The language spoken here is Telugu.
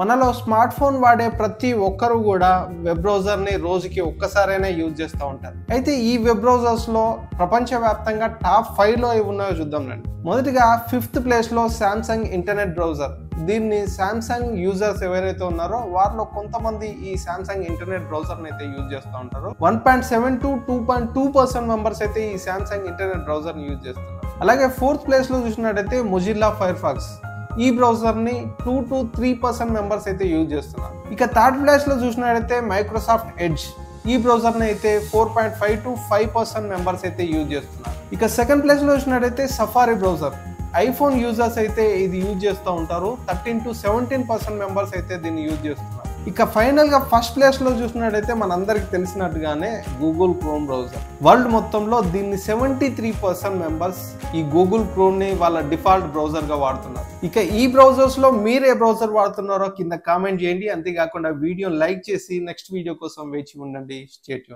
మనలో స్మార్ట్ ఫోన్ వాడే ప్రతి ఒక్కరు కూడా వెబ్ బ్రౌజర్ ని రోజుకి ఒక్కసారైనా యూజ్ చేస్తూ ఉంటారు. అయితే ఈ వెబ్ బ్రౌజర్స్ లో ప్రపంచవ్యాప్తంగా టాప్ 5 లో ఉన్నాయో చూద్దాం రండి. మొదటిగా 5th ప్లేస్ లో సామ్సంగ్ ఇంటర్నెట్ బ్రౌజర్. దీన్ని సామ్సంగ్ యూజర్స్ ఎవరైతే ఉన్నారో వారిలో కొంతమంది ఈ సామ్సంగ్ ఇంటర్నెట్ బ్రౌజర్ ని అయితే యూజ్ చేస్తూ ఉంటారు. 1.7 to 2.2% మెంబర్స్ అయితే ఈ సామ్సంగ్ ఇంటర్నెట్ బ్రౌజర్ ని యూజ్ చేస్తున్నారు. అలాగే 4th ప్లేస్ లో చూసినట్టయితే మొజిల్లా ఫైర్ ఫాక్స్. ఈ బ్రౌజర్ ని 2 to 3% మెంబర్స్ అయితే యూజ్ చేస్తున్నారు. ఇక 3rd ప్లేస్ లో చూసినట్టయితే మైక్రోసాఫ్ట్ ఎడ్జ్. ఈ బ్రౌజర్ ని అయితే 4.5 to 5% మెంబర్స్ అయితే యూజ్ చేస్తున్నారు. ఇక 2nd ప్లేస్ లో చూసినట్టయితే సఫారీ బ్రౌజర్. ఐఫోన్ యూజర్స్ అయితే ఇది యూజ్ చేస్తూ ఉంటారు. 13 to 17% మెంబర్స్ అయితే దీన్ని యూజ్ చేస్తున్నారు. ఇక ఫైనల్ గా 1st ప్లేస్ లో చూసినట్టయితే మనందరికి తెలిసినట్టుగానే గూగుల్ క్రోమ్ బ్రౌజర్. వరల్డ్ మొత్తంలో దీన్ని 73% మెంబర్స్ ఈ గూగుల్ క్రోమ్ ని వాళ్ళ డిఫాల్ట్ బ్రౌజర్ గా వాడుతున్నారు. ఇక ఈ బ్రౌజర్స్ లో మీరు ఏ బ్రౌజర్ వాడుతున్నారో కింద కామెంట్ చేయండి. అంతేకాకుండా వీడియో లైక్ చేసి నెక్స్ట్ వీడియో కోసం వేచి ఉండండి. Stay tune.